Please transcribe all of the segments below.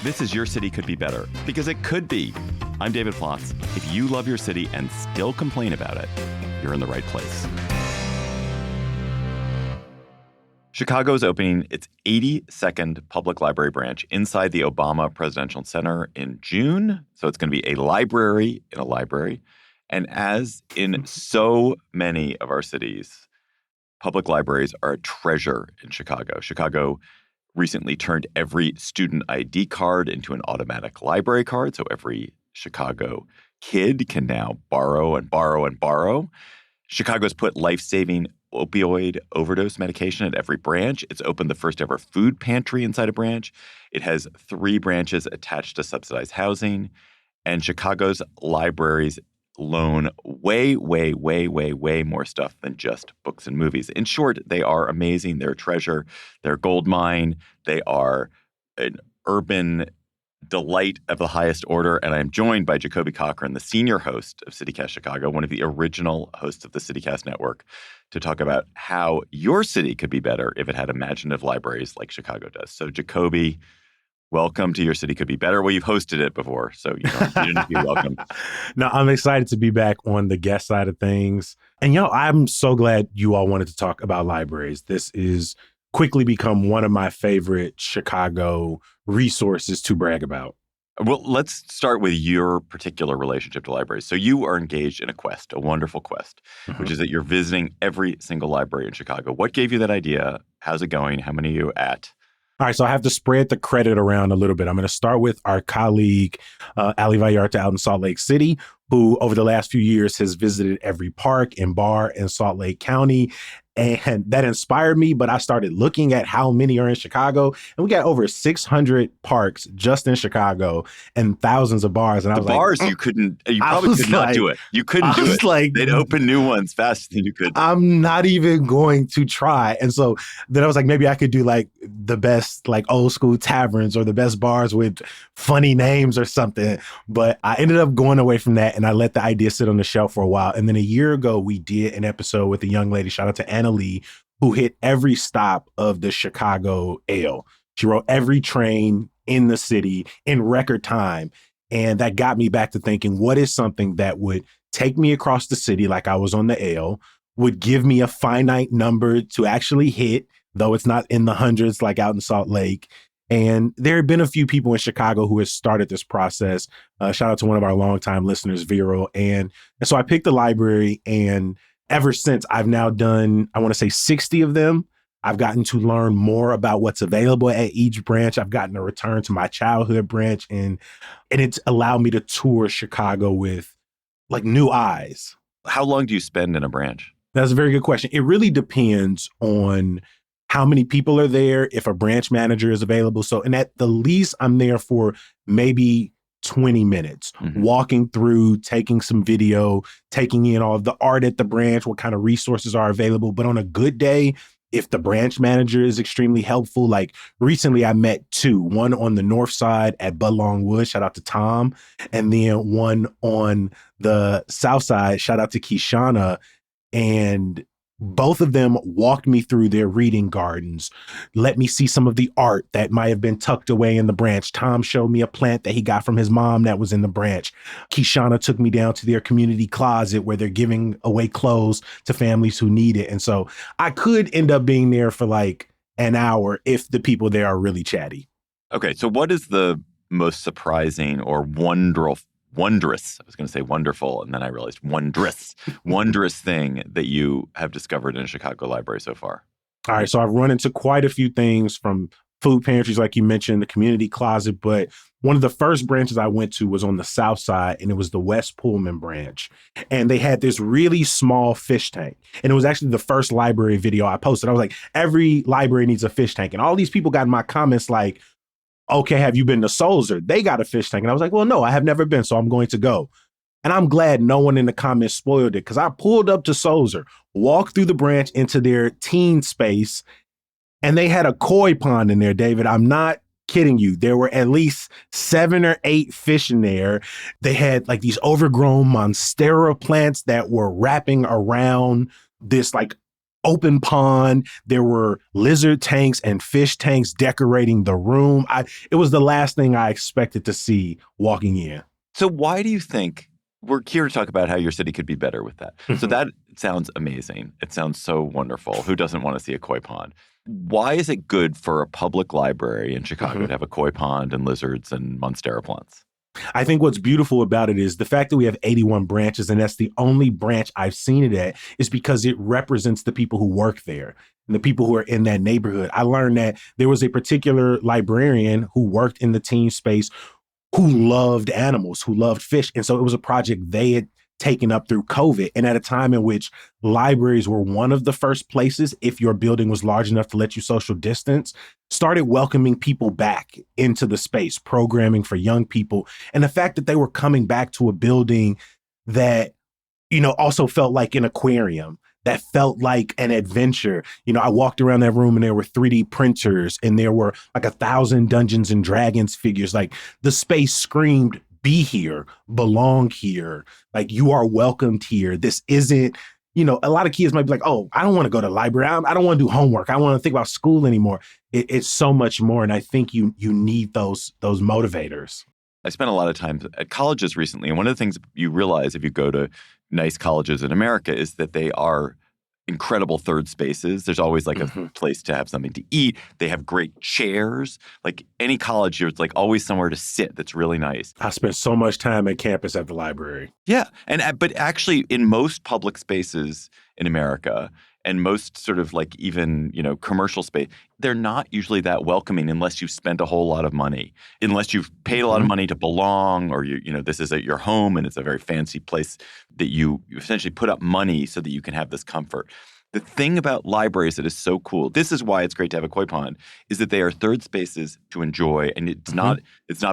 This is Your City Could Be Better, because it could be. I'm David Plotz. If you love your city and still complain about it, you're in the right place. Chicago is opening its 82nd public library branch inside the Obama Presidential Center in June. So it's going to be a library in a library. And as in so many of our cities, public libraries are a treasure in Chicago. Chicago recently turned every student ID card into an automatic library card. So every Chicago kid can now borrow and borrow and borrow. Chicago's put life-saving opioid overdose medication at every branch. It's opened the first ever food pantry inside a branch. It has 3 branches attached to subsidized housing. And Chicago's libraries loan way more stuff than just books and movies. In short, they are amazing. They're a treasure. They're a gold mine. They are an urban delight of the highest order. And I'm joined by Jacoby Cochran, the senior host of CityCast Chicago, one of the original hosts of the CityCast network, to talk about how your city could be better if it had imaginative libraries like Chicago does. So, Jacoby, welcome to Your City Could Be Better. Well, you've hosted it before, so you didn't have to be welcome. No, I'm excited to be back on the guest side of things. And, I'm so glad you all wanted to talk about libraries. This is quickly become one of my favorite Chicago resources to brag about. Well, let's start with your particular relationship to libraries. So you are engaged in a quest, a wonderful quest, which is that you're visiting every single library in Chicago. What gave you that idea? How's it going? How many are you at? All right, so I have to spread the credit around a little bit. I'm going to start with our colleague, Ali Vallarta out in Salt Lake City, who over the last few years has visited every park and bar in Salt Lake County. And that inspired me, but I started looking at how many are in Chicago, and we got over 600 parks just in Chicago and thousands of bars. And I was bars, like, you probably could not do it. You couldn't do it. Like, they'd open new ones faster than you could. I'm not even going to try. And so then I was like, maybe I could do like the best, like old school taverns or the best bars with funny names or something. But I ended up going away from that, and I let the idea sit on the shelf for a while. And then a year ago, we did an episode with a young lady, shout out to Anna Lee, who hit every stop of the Chicago Ale. She rode every train in the city in record time. And that got me back to thinking, what is something that would take me across the city like I was on the Ale, would give me a finite number to actually hit, though it's not in the hundreds like out in Salt Lake. And there have been a few people in Chicago who have started this process. Shout out to one of our longtime listeners, Viral. And so I picked the library, and ever since, I've now done, I want to say 60 of them. I've gotten to learn more about what's available at each branch. I've gotten to return to my childhood branch, and it's allowed me to tour Chicago with like new eyes. How long do you spend in a branch? That's a very good question. It really depends on how many people are there, if a branch manager is available. So, and at the least, I'm there for maybe 20 minutes, walking through, taking some video, taking in all of the art at the branch, what kind of resources are available. But on a good day, if the branch manager is extremely helpful, like recently I met 2, one on the north side at Budlong Woods, shout out to Tom, and then one on the south side, shout out to Kishana. And both of them walked me through their reading gardens, let me see some of the art that might have been tucked away in the branch. Tom showed me a plant that he got from his mom that was in the branch. Kishana took me down to their community closet where they're giving away clothes to families who need it. And so I could end up being there for like an hour if the people there are really chatty. Okay, so what is the most surprising or wondrous, I was going to say wonderful, and then I realized wondrous thing that you have discovered in a Chicago library so far? All right, so I've run into quite a few things, from food pantries, like you mentioned, the community closet, but one of the first branches I went to was on the south side, and it was the West Pullman branch. And they had this really small fish tank. And it was actually the first library video I posted. I was like, every library needs a fish tank. And all these people got in my comments like, okay, have you been to Sulzer? They got a fish tank. And I was like, well, no, I have never been, so I'm going to go. And I'm glad no one in the comments spoiled it, because I pulled up to Sulzer, walked through the branch into their teen space, and they had a koi pond in there, David. I'm not kidding you. There were at least 7 or 8 fish in there. They had like these overgrown monstera plants that were wrapping around this like open pond. There were lizard tanks and fish tanks decorating the room. It was the last thing I expected to see walking in. So why do you think we're here to talk about how your city could be better with that? So that sounds amazing. It sounds so wonderful. Who doesn't want to see a koi pond? Why is it good for a public library in Chicago to have a koi pond and lizards and monstera plants? I think what's beautiful about it is the fact that we have 81 branches, and that's the only branch I've seen it at, is because it represents the people who work there and the people who are in that neighborhood. I learned that there was a particular librarian who worked in the teen space who loved animals, who loved fish. And so it was a project they had taken up through COVID. And at a time in which libraries were one of the first places, if your building was large enough to let you social distance, started welcoming people back into the space, programming for young people. And the fact that they were coming back to a building that, also felt like an aquarium, that felt like an adventure. I walked around that room and there were 3D printers and there were like 1,000 Dungeons and Dragons figures. Like the space screamed, be here, belong here, like you are welcomed here. This isn't, a lot of kids might be like, oh, I don't want to go to the library. I don't want to do homework. I don't want to think about school anymore. It's so much more. And I think you need those motivators. I spent a lot of time at colleges recently. And one of the things you realize if you go to nice colleges in America is that they are incredible third spaces. There's always like a place to have something to eat. They have great chairs. Like any college, there's like always somewhere to sit that's really nice. I spent so much time at campus at the library. Yeah. But actually in most public spaces in America and most sort of like even, commercial space, they're not usually that welcoming unless you've spent a whole lot of money, unless you've paid a lot of money to belong, or this is at your home and it's a very fancy place that you essentially put up money so that you can have this comfort. The thing about libraries that is so cool, this is why it's great to have a koi pond, is that they are third spaces to enjoy. And it's not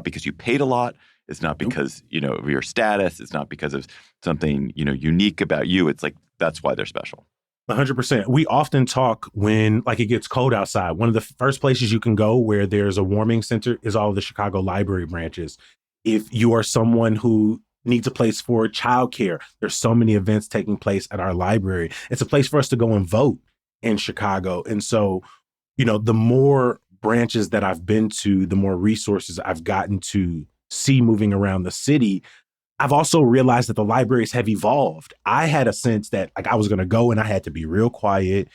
because you paid a lot. It's not because, of your status. It's not because of something, unique about you. It's like, that's why they're special. 100%. We often talk when it gets cold outside. One of the first places you can go where there's a warming center is all of the Chicago library branches. If you are someone who needs a place for childcare, there's so many events taking place at our library. It's a place for us to go and vote in Chicago. And so, the more branches that I've been to, the more resources I've gotten to see moving around the city. I've also realized that the libraries have evolved. I had a sense that I was going to go and I had to be real quiet,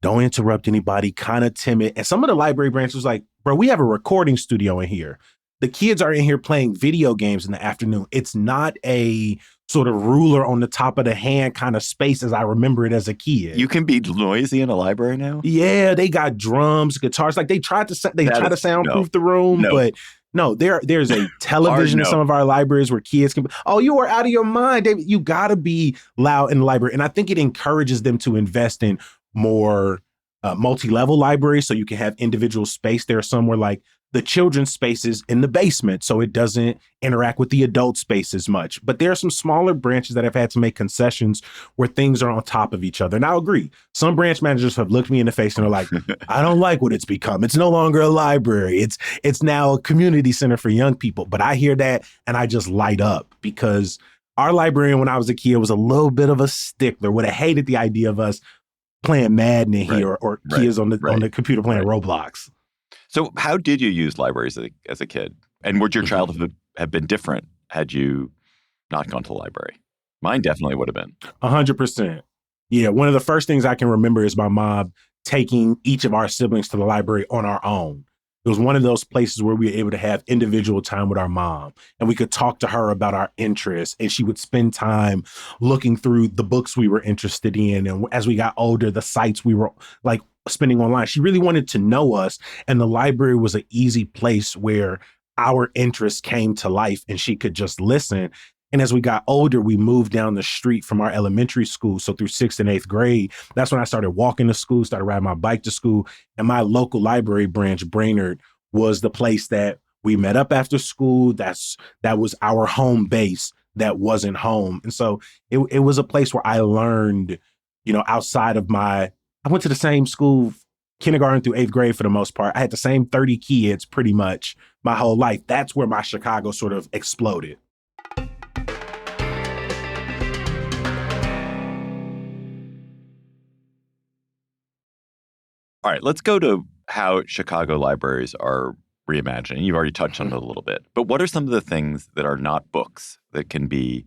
don't interrupt anybody, kind of timid. And some of the library branches was like, bro, we have a recording studio in here. The kids are in here playing video games in the afternoon. It's not a sort of ruler on the top of the hand kind of space as I remember it as a kid. You can be noisy in a library now? Yeah, they got drums, guitars. Like they try to soundproof the room, but no, there's a television in some of our libraries where kids can, oh, you are out of your mind, David. You got to be loud in the library. And I think it encourages them to invest in more multi-level libraries so you can have individual space. There are some where like the children's spaces in the basement, so it doesn't interact with the adult space as much. But there are some smaller branches that have had to make concessions where things are on top of each other. And I'll agree. Some branch managers have looked me in the face and are like, I don't like what it's become. It's no longer a library. It's now a community center for young people. But I hear that and I just light up because our librarian when I was a kid was a little bit of a stickler, would have hated the idea of us playing Madden in here or kids on the computer playing Roblox. So how did you use libraries as a kid? And would your childhood have been different had you not gone to the library? Mine definitely would have been. 100%. Yeah, one of the first things I can remember is my mom taking each of our siblings to the library on our own. It was one of those places where we were able to have individual time with our mom and we could talk to her about our interests and she would spend time looking through the books we were interested in. And as we got older, the sites we were like spending online, she really wanted to know us. And the library was an easy place where our interests came to life and she could just listen. And as we got older, we moved down the street from our elementary school. So through 6th and 8th grade, that's when I started walking to school, started riding my bike to school. And my local library branch, Brainerd, was the place that we met up after school. That was our home base that wasn't home. And so it was a place where I learned, outside of I went to the same school, kindergarten through 8th grade for the most part. I had the same 30 kids pretty much my whole life. That's where my Chicago sort of exploded. All right, let's go to how Chicago libraries are reimagining. You've already touched on it a little bit, but what are some of the things that are not books that can be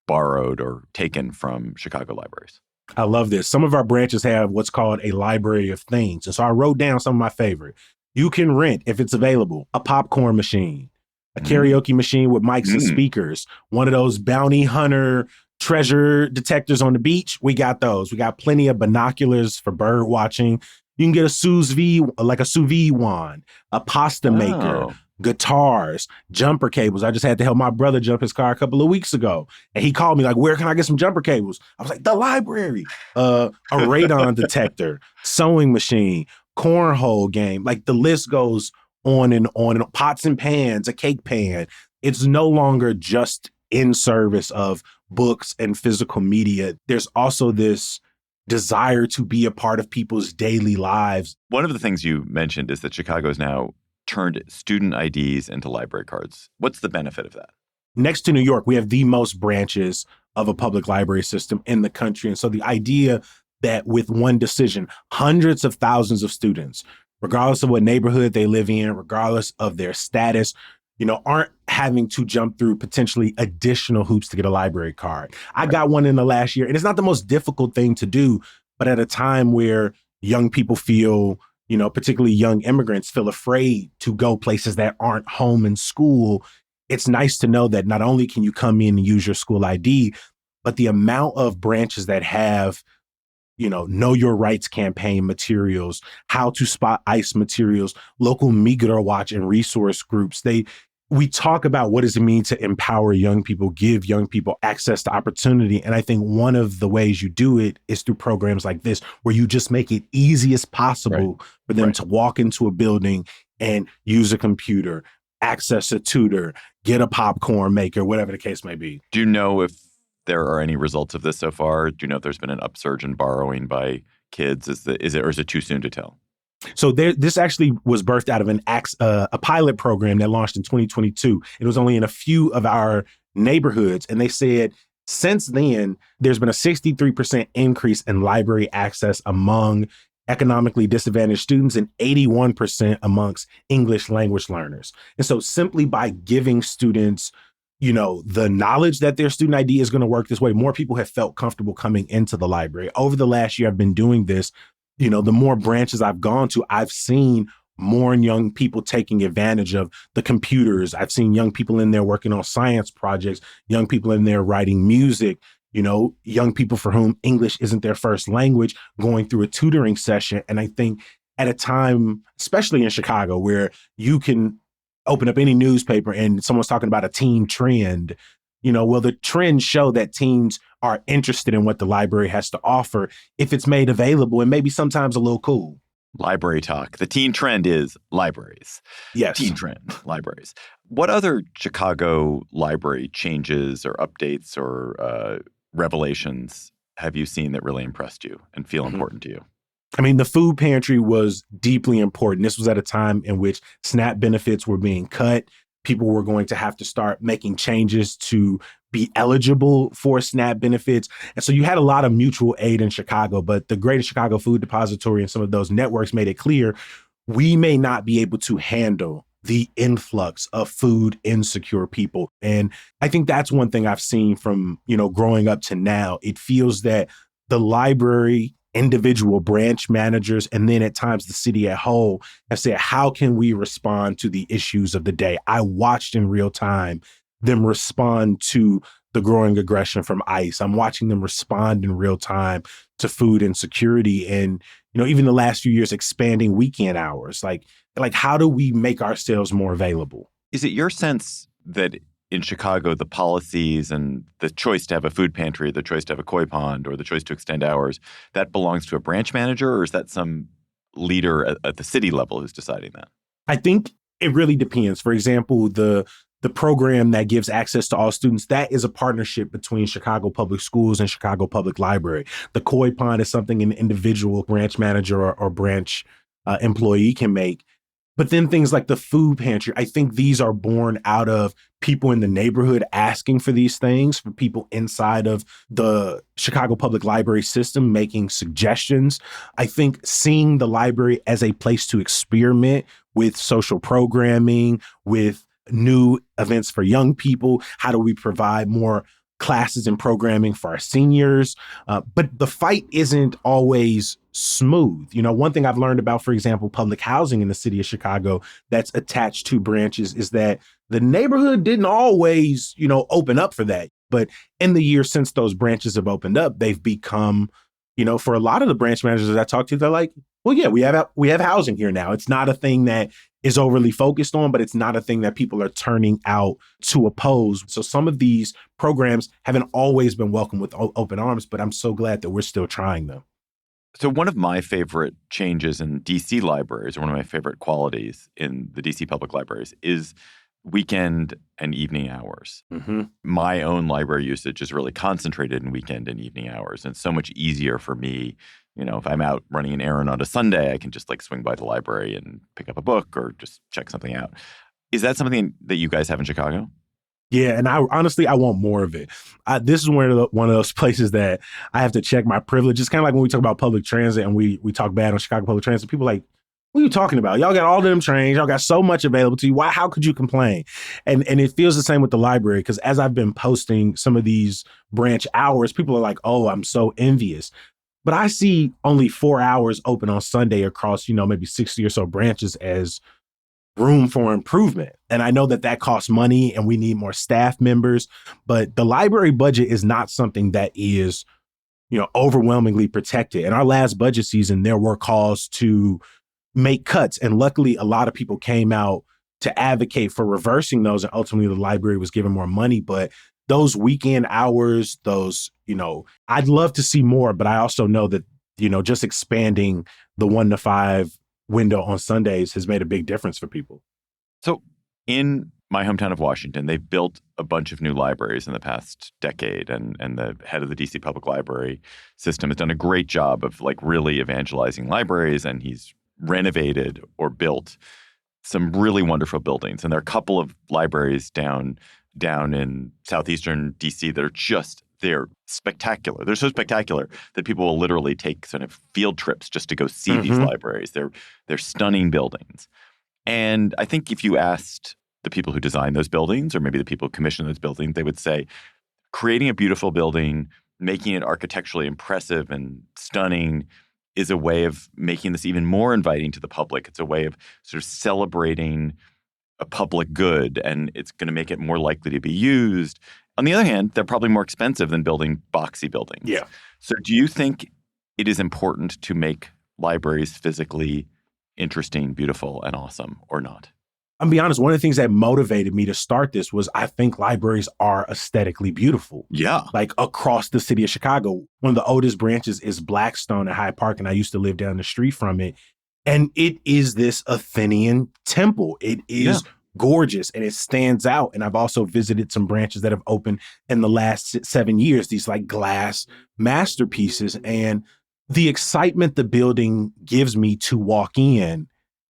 borrowed or taken from Chicago libraries? I love this. Some of our branches have what's called a library of things. And so I wrote down some of my favorite. You can rent, if it's available, a popcorn machine, a karaoke machine with mics and speakers, one of those bounty hunter treasure detectors on the beach. We got those. We got plenty of binoculars for bird watching. You can get a sous vide, like a sous vide wand, a pasta maker, guitars, jumper cables. I just had to help my brother jump his car a couple of weeks ago. And he called me like, where can I get some jumper cables? I was like, the library. A radon detector, sewing machine, cornhole game. Like the list goes on and on. And pots and pans, a cake pan. It's no longer just in service of books and physical media. There's also this desire to be a part of people's daily lives. One of the things you mentioned is that Chicago has now turned student IDs into library cards. What's the benefit of that? Next to New York, we have the most branches of a public library system in the country. And so the idea that with one decision, hundreds of thousands of students, regardless of what neighborhood they live in, regardless of their status, aren't having to jump through potentially additional hoops to get a library card. I got one in the last year, and it's not the most difficult thing to do, but at a time where young people feel, particularly young immigrants feel afraid to go places that aren't home and school, it's nice to know that not only can you come in and use your school ID, but the amount of branches that have know your rights campaign materials, how to spot ICE materials, local Migrant Watch and resource groups. We talk about what does it mean to empower young people, give young people access to opportunity. And I think one of the ways you do it is through programs like this, where you just make it easy as possible for them to walk into a building and use a computer, access a tutor, get a popcorn maker, whatever the case may be. Do you know if there are any results of this so far? Do you know if there's been an upsurge in borrowing by kids? Is it too soon to tell? So this actually was birthed out of a pilot program that launched in 2022. It was only in a few of our neighborhoods. And they said since then, there's been a 63% increase in library access among economically disadvantaged students and 81% amongst English language learners. And so simply by giving students the knowledge that their student ID is going to work this way, more people have felt comfortable coming into the library. Over the last year I've been doing this, the more branches I've gone to, I've seen more young people taking advantage of the computers. I've seen young people in there working on science projects, young people in there writing music, young people for whom English isn't their first language, going through a tutoring session. And I think at a time, especially in Chicago, where you can open up any newspaper and someone's talking about a teen trend, the trends show that teens are interested in what the library has to offer if it's made available and maybe sometimes a little cool. Library talk. The teen trend is libraries. Yes. Teen trend, libraries. What other Chicago library changes or updates or revelations have you seen that really impressed you and feel important to you? I mean, the food pantry was deeply important. This was at a time in which SNAP benefits were being cut. People were going to have to start making changes to be eligible for SNAP benefits. And so you had a lot of mutual aid in Chicago, but the Greater Chicago Food Depository and some of those networks made it clear we may not be able to handle the influx of food insecure people. And I think that's one thing I've seen from, growing up to now. It feels that the library, individual branch managers, and then at times the city at whole have said, how can we respond to the issues of the day? I watched in real time them respond to the growing aggression from ICE. I'm watching them respond in real time to food insecurity and, even the last few years expanding weekend hours. Like how do we make ourselves more available? Is it your sense that in Chicago, the policies and the choice to have a food pantry, the choice to have a koi pond, or the choice to extend hours, that belongs to a branch manager, or is that some leader at the city level who's deciding that? I think it really depends. For example, the program that gives access to all students, that is a partnership between Chicago Public Schools and Chicago Public Library. The koi pond is something an individual branch manager or branch employee can make. But then things like the food pantry, I think these are born out of people in the neighborhood asking for these things, for people inside of the Chicago Public Library system making suggestions. I think seeing the library as a place to experiment with social programming, with new events for young people. How do we provide more classes and programming for our seniors? But the fight isn't always smooth. You know, one thing I've learned about, for example, public housing in the city of Chicago that's attached to branches is that the neighborhood didn't always, you know, open up for that. But in the years since those branches have opened up, they've become, you know, for a lot of the branch managers that I talk to, they're like, well, yeah, we have housing here now. It's not a thing that is overly focused on, but it's not a thing that people are turning out to oppose. So some of these programs haven't always been welcomed with open arms, but I'm so glad that we're still trying them. So one of my favorite changes in DC libraries, or one of my favorite qualities in the DC public libraries, is weekend and evening hours. Mm-hmm. My own library usage is really concentrated in weekend and evening hours. And it's so much easier for me. You know, if I'm out running an errand on a Sunday, I can just like swing by the library and pick up a book or just check something out. Is that something that you guys have in Chicago? Yeah, and I honestly want more of it. This is one of those places that I have to check my privilege. It's kind of like when we talk about public transit and we talk bad on Chicago public transit. People are like, what are you talking about? Y'all got all of them trains. Y'all got so much available to you. Why? How could you complain? And it feels the same with the library, because as I've been posting some of these branch hours, people are like, oh, I'm so envious. But I see only 4 hours open on Sunday across, you know, maybe 60 or so branches as room for improvement. And I know that that costs money and we need more staff members, but the library budget is not something that is, you know, overwhelmingly protected. In our last budget season, there were calls to make cuts. And luckily, a lot of people came out to advocate for reversing those. And ultimately, the library was given more money. But those weekend hours, those, you know, I'd love to see more, but I also know that, you know, just expanding the 1 to 5 window on Sundays has made a big difference for people. So in my hometown of Washington, they've built a bunch of new libraries in the past decade, and the head of the DC Public Library system has done a great job of like really evangelizing libraries, and he's renovated or built some really wonderful buildings. And there are a couple of libraries down in southeastern DC that are they're spectacular. They're so spectacular that people will literally take sort of field trips just to go see these libraries. They're stunning buildings. And I think if you asked the people who design those buildings, or maybe the people who commission those buildings, they would say creating a beautiful building, making it architecturally impressive and stunning is a way of making this even more inviting to the public. It's a way of sort of celebrating a public good, and it's going to make it more likely to be used. On the other hand, they're probably more expensive than building boxy buildings. Yeah. So do you think it is important to make libraries physically interesting, beautiful, and awesome, or not? I'll be honest, one of the things that motivated me to start this was I think libraries are aesthetically beautiful. Yeah. Like across the city of Chicago. One of the oldest branches is Blackstone at Hyde Park, and I used to live down the street from it. And it is this Athenian temple. It is gorgeous and it stands out. And I've also visited some branches that have opened in the last 7 years, these like glass masterpieces. And the excitement the building gives me to walk in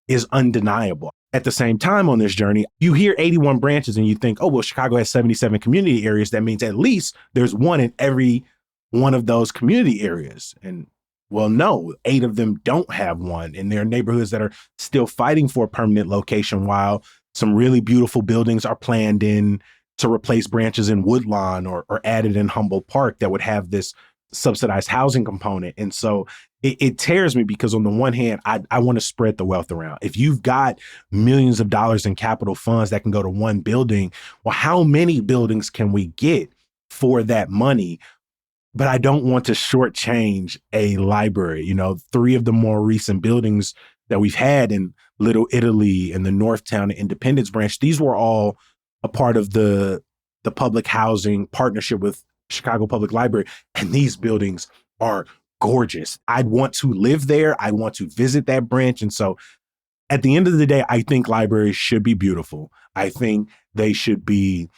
is undeniable. At the same time on this journey, you hear 81 branches and you think, oh, well, Chicago has 77 community areas. That means at least there's one in every one of those community areas. And well, no, 8 of them don't have one. And there are neighborhoods that are still fighting for a permanent location, while some really beautiful buildings are planned in to replace branches in Woodlawn or added in Humboldt Park that would have this subsidized housing component. And so it tears me, because on the one hand, I want to spread the wealth around. If you've got millions of dollars in capital funds that can go to one building, well, how many buildings can we get for that money? But I don't want to shortchange a library. You know, 3 of the more recent buildings that we've had in Little Italy and the Northtown and Independence branch, these were all a part of the public housing partnership with Chicago Public Library. And these buildings are gorgeous. I'd want to live there. I want to visit that branch. And so at the end of the day, I think libraries should be beautiful. I think they should be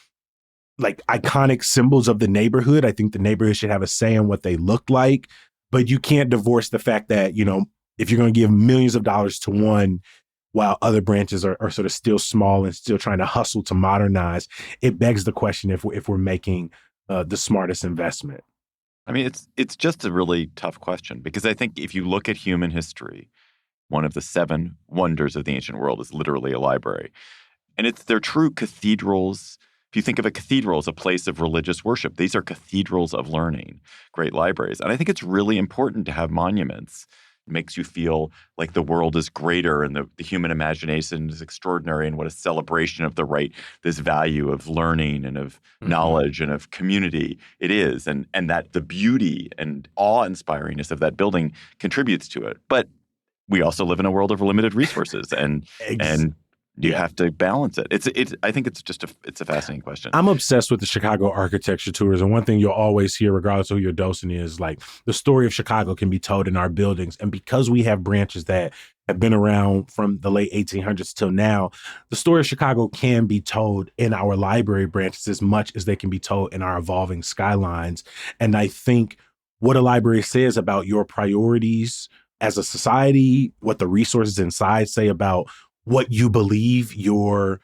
like iconic symbols of the neighborhood. I think the neighborhood should have a say in what they look like, but you can't divorce the fact that, you know, if you're going to give millions of dollars to one, while other branches are sort of still small and still trying to hustle to modernize, it begs the question if we're making the smartest investment. I mean, it's just a really tough question because I think if you look at human history, one of the seven wonders of the ancient world is literally a library. And they're true cathedrals. If you think of a cathedral as a place of religious worship, these are cathedrals of learning, great libraries. And I think it's really important to have monuments. It makes you feel like the world is greater and the human imagination is extraordinary and what a celebration of this value of learning and of knowledge and of community it is. And that the beauty and awe-inspiringness of that building contributes to it. But we also live in a world of limited resources and you have to balance it. I think it's a fascinating question. I'm obsessed with the Chicago architecture tours. And one thing you'll always hear, regardless of who your docent is, like the story of Chicago can be told in our buildings. And because we have branches that have been around from the late 1800s till now, the story of Chicago can be told in our library branches as much as they can be told in our evolving skylines. And I think what a library says about your priorities as a society, what the resources inside say about what you believe your,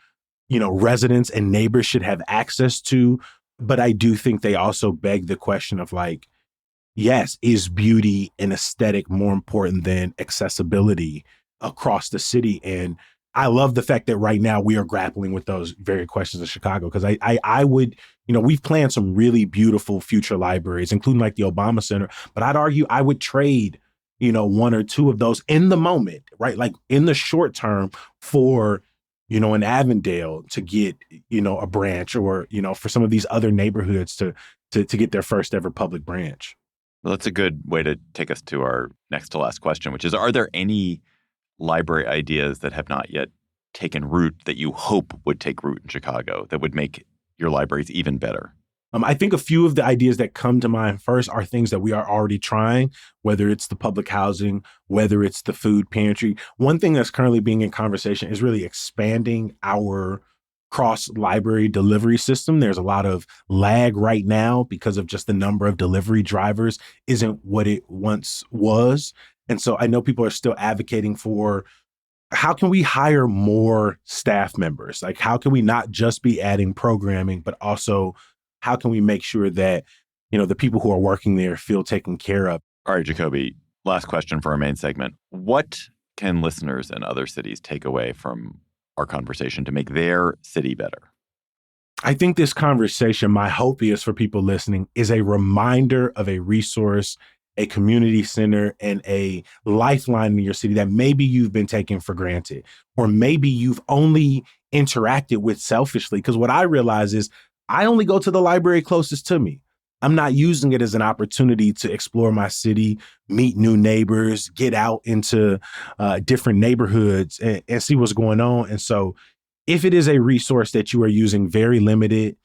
residents and neighbors should have access to. But I do think they also beg the question of like, yes, is beauty and aesthetic more important than accessibility across the city? And I love the fact that right now we are grappling with those very questions in Chicago, because I would, we've planned some really beautiful future libraries, including like the Obama Center, but I'd argue I would trade one or two of those in the moment, right? Like in the short term for, an Avondale to get, a branch or, for some of these other neighborhoods to get their first ever public branch. Well, that's a good way to take us to our next to last question, which is, are there any library ideas that have not yet taken root that you hope would take root in Chicago that would make your libraries even better? I think a few of the ideas that come to mind first are things that we are already trying, whether it's the public housing, whether it's the food pantry. One thing that's currently being in conversation is really expanding our cross-library delivery system. There's a lot of lag right now because of just the number of delivery drivers isn't what it once was. And so I know people are still advocating for how can we hire more staff members? Like, how can we not just be adding programming, but also how can we make sure that, the people who are working there feel taken care of? All right, Jacoby, last question for our main segment. What can listeners in other cities take away from our conversation to make their city better? I think this conversation, my hope is for people listening, is a reminder of a resource, a community center, and a lifeline in your city that maybe you've been taking for granted, or maybe you've only interacted with selfishly. Because what I realize is I only go to the library closest to me. I'm not using it as an opportunity to explore my city, meet new neighbors, get out into different neighborhoods and see what's going on. And so if it is a resource that you are using very limited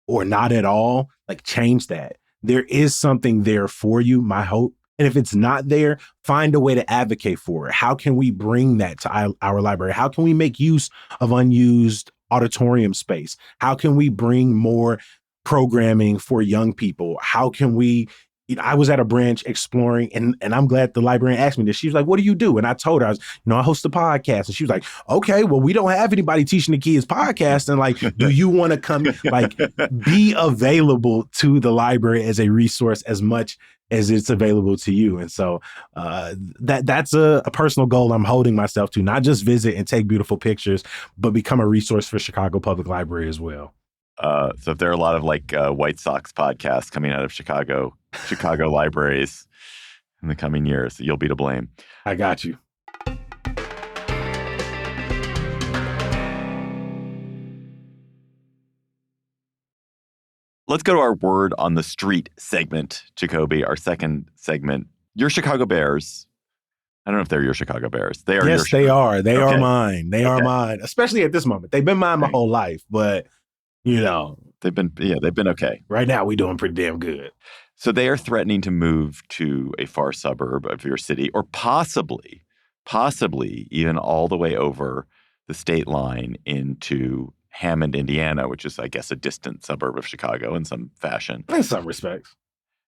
or not at all, like change that. There is something there for you, my hope. And if it's not there, find a way to advocate for it. How can we bring that to our library? How can we make use of unused auditorium space? How can we bring more programming for young people? How can we, I was at a branch exploring, and I'm glad the librarian asked me this. She was like, what do you do? And I told her, I host a podcast. And she was like, okay, well, we don't have anybody teaching the kids podcast. And like, do you want to come, like, be available to the library as a resource as much as it's available to you? And so that's a personal goal I'm holding myself to, not just visit and take beautiful pictures, but become a resource for Chicago Public Library as well. So if there are a lot of White Sox podcasts coming out of Chicago libraries in the coming years, you'll be to blame. I got you. Let's go to our word on the street segment, Jacoby, our second segment. Your Chicago Bears. I don't know if they're your Chicago Bears. They are. Yes, they are. They are mine. They are mine, especially at this moment. They've been mine my whole life, but they've been okay. Right now, we're doing pretty damn good. So they are threatening to move to a far suburb of your city, or possibly even all the way over the state line into Hammond, Indiana, which is, I guess, a distant suburb of Chicago in some fashion. In some respects.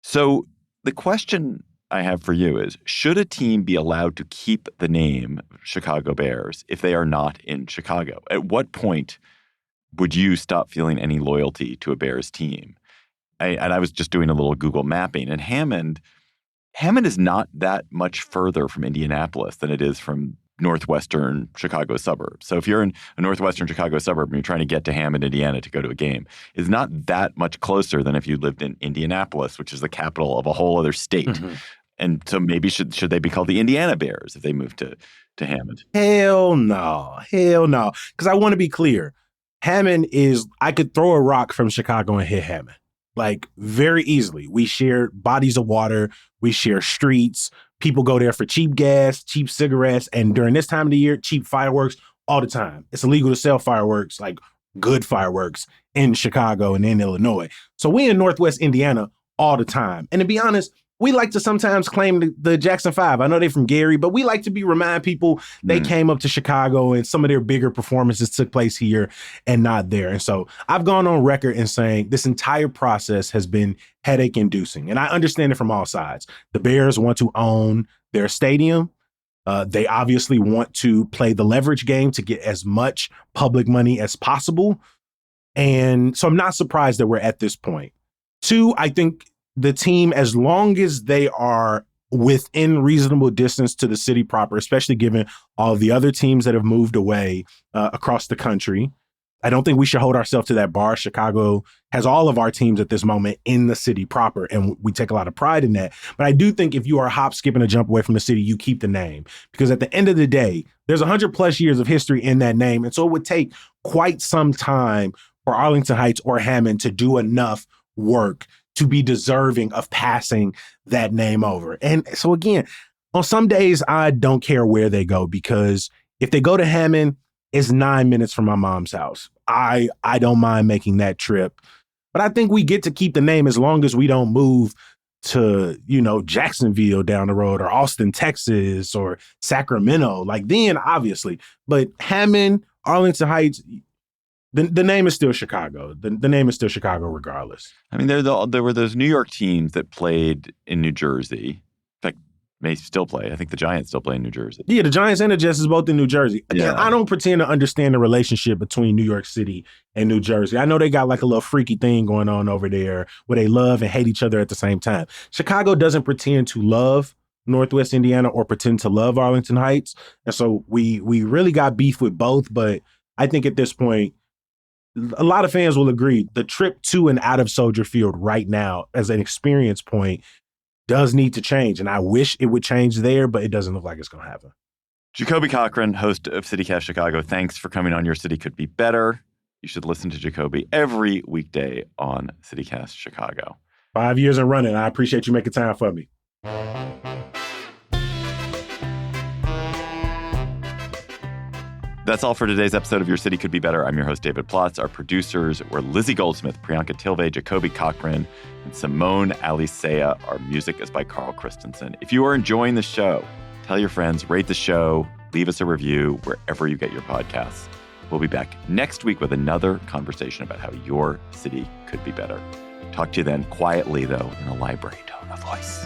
So the question I have for you is, should a team be allowed to keep the name Chicago Bears if they are not in Chicago? At what point would you stop feeling any loyalty to a Bears team? I was just doing a little Google mapping, and Hammond is not that much further from Indianapolis than it is from northwestern Chicago suburbs. So if you're in a northwestern Chicago suburb and you're trying to get to Hammond, Indiana to go to a game, it's not that much closer than if you lived in Indianapolis, which is the capital of a whole other state. Mm-hmm. And so maybe should they be called the Indiana Bears if they move to Hammond? Hell no. Because I want to be clear. Hammond I could throw a rock from Chicago and hit Hammond. Like, very easily. We share bodies of water. We share streets. People go there for cheap gas, cheap cigarettes, and during this time of the year, cheap fireworks all the time. It's illegal to sell fireworks, like good fireworks, in Chicago and in Illinois. So we in Northwest Indiana all the time. And to be honest, we like to sometimes claim the Jackson 5. I know they're from Gary, but we like to remind people they came up to Chicago and some of their bigger performances took place here and not there. And so I've gone on record in saying this entire process has been headache inducing. And I understand it from all sides. The Bears want to own their stadium. They obviously want to play the leverage game to get as much public money as possible. And so I'm not surprised that we're at this point. Two, I think the team, as long as they are within reasonable distance to the city proper, especially given all the other teams that have moved away across the country, I don't think we should hold ourselves to that bar. Chicago has all of our teams at this moment in the city proper, and we take a lot of pride in that. But I do think if you are hop, skip, and a jump away from the city, you keep the name. Because at the end of the day, there's 100+ years of history in that name. And so it would take quite some time for Arlington Heights or Hammond to do enough work to be deserving of passing that name over. And so again, on some days, I don't care where they go, because if they go to Hammond, it's 9 minutes from my mom's house. I don't mind making that trip. But I think we get to keep the name as long as we don't move to, Jacksonville down the road, or Austin, Texas, or Sacramento. Like, then obviously. But Hammond, Arlington Heights, the name is still Chicago. The name is still Chicago regardless. I mean, there were those New York teams that played in New Jersey. In fact, may still play. I think the Giants still play in New Jersey. Yeah, the Giants and the Jets is both in New Jersey. Again, I don't pretend to understand the relationship between New York City and New Jersey. I know they got like a little freaky thing going on over there where they love and hate each other at the same time. Chicago doesn't pretend to love Northwest Indiana or pretend to love Arlington Heights. And so we really got beef with both. But I think at this point, a lot of fans will agree the trip to and out of Soldier Field right now as an experience point does need to change. And I wish it would change there, but it doesn't look like it's going to happen. Jacoby Cochran, host of CityCast Chicago, thanks for coming on Your City Could Be Better. You should listen to Jacoby every weekday on CityCast Chicago. 5 years and running. I appreciate you making time for me. That's all for today's episode of Your City Could Be Better. I'm your host, David Plotz. Our producers were Lizzie Goldsmith, Priyanka Tilve, Jacoby Cochran, and Simone Alicea. Our music is by Carl Christensen. If you are enjoying the show, tell your friends, rate the show, leave us a review wherever you get your podcasts. We'll be back next week with another conversation about how your city could be better. Talk to you then, quietly though, in a library tone of voice.